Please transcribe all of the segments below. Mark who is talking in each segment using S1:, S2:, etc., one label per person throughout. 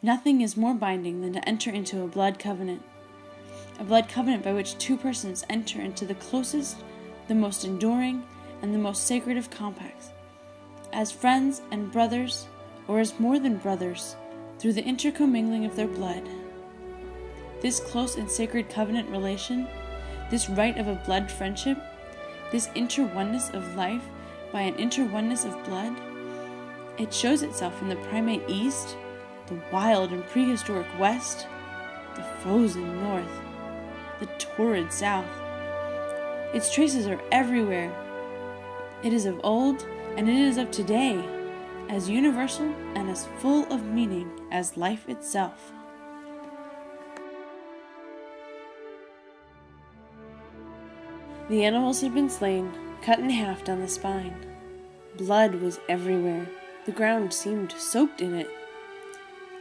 S1: Nothing is more binding than to enter into a blood covenant by which two persons enter into the closest, the most enduring, and the most sacred of compacts, as friends and brothers, or as more than brothers, through the intercommingling of their blood. This close and sacred covenant relation, this rite of a blood friendship, this inter-oneness of life by an inter-oneness of blood, it shows itself in the primate East, the wild and prehistoric West, the frozen North, the torrid South. Its traces are everywhere. It is of old, and it is of today, as universal and as full of meaning as life itself. The animals had been slain, cut in half down the spine. Blood was everywhere. The ground seemed soaked in it.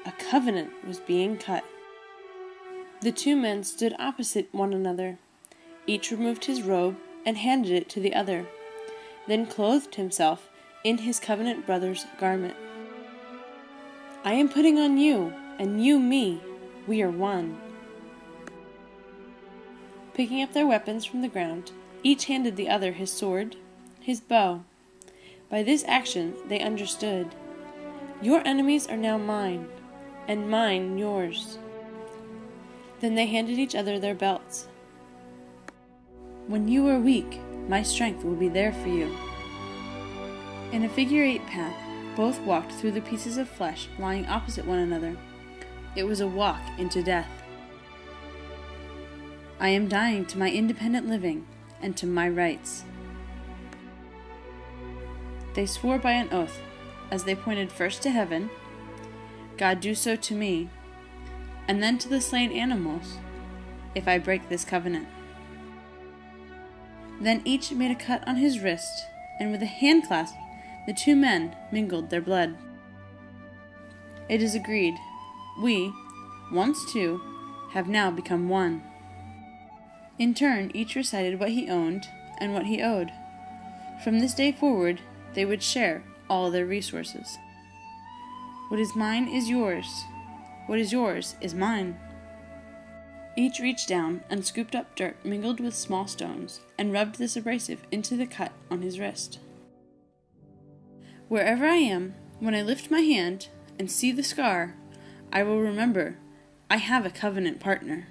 S1: A covenant was being cut. The two men stood opposite one another. Each removed his robe and handed it to the other, then clothed himself in his covenant brother's garment. I am putting on you, and you me. We are one. Picking up their weapons from the ground, each handed the other his sword, his bow. By this action they understood. Your enemies are now mine, and mine yours. Then they handed each other their belts. When you are weak, my strength will be there for you. In a figure-8 path, both walked through the pieces of flesh lying opposite one another. It was a walk into death. I am dying to my independent living and to my rights. They swore by an oath, as they pointed first to heaven, God, do so to me, and then to the slain animals, if I break this covenant. Then each made a cut on his wrist, and with a hand clasp, the two men mingled their blood. It is agreed, we, once two, have now become one. In turn, each recited what he owned and what he owed. From this day forward, they would share all their resources. What is mine is yours. What is yours is mine. Each reached down and scooped up dirt mingled with small stones and rubbed this abrasive into the cut on his wrist. Wherever I am, when I lift my hand and see the scar, I will remember I have a covenant partner.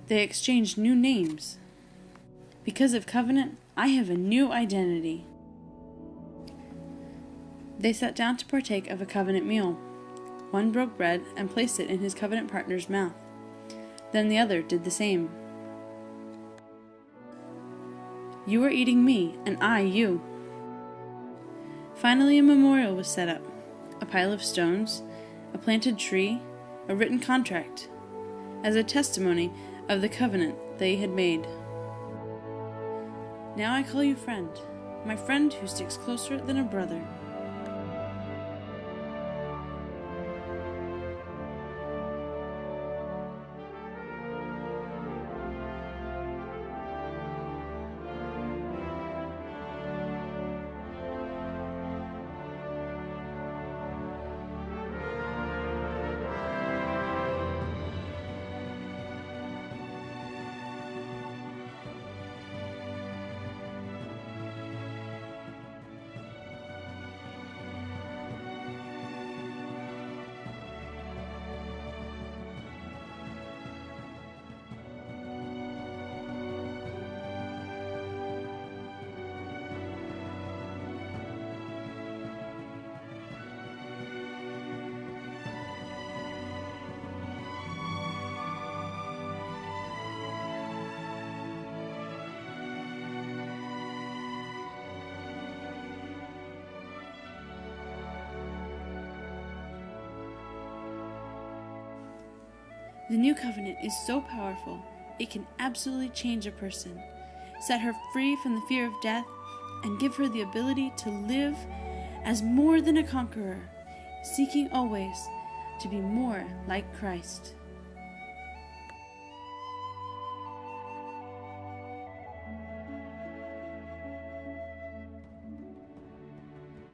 S1: They exchanged new names. Because of covenant, I have a new identity. They sat down to partake of a covenant meal. One broke bread and placed it in his covenant partner's mouth. Then the other did the same. You are eating me, and I you. Finally, a memorial was set up, a pile of stones, a planted tree, a written contract, as a testimony of the covenant they had made. Now I call you friend, my friend who sticks closer than a brother. The new covenant is so powerful, it can absolutely change a person, set her free from the fear of death, and give her the ability to live as more than a conqueror, seeking always to be more like Christ.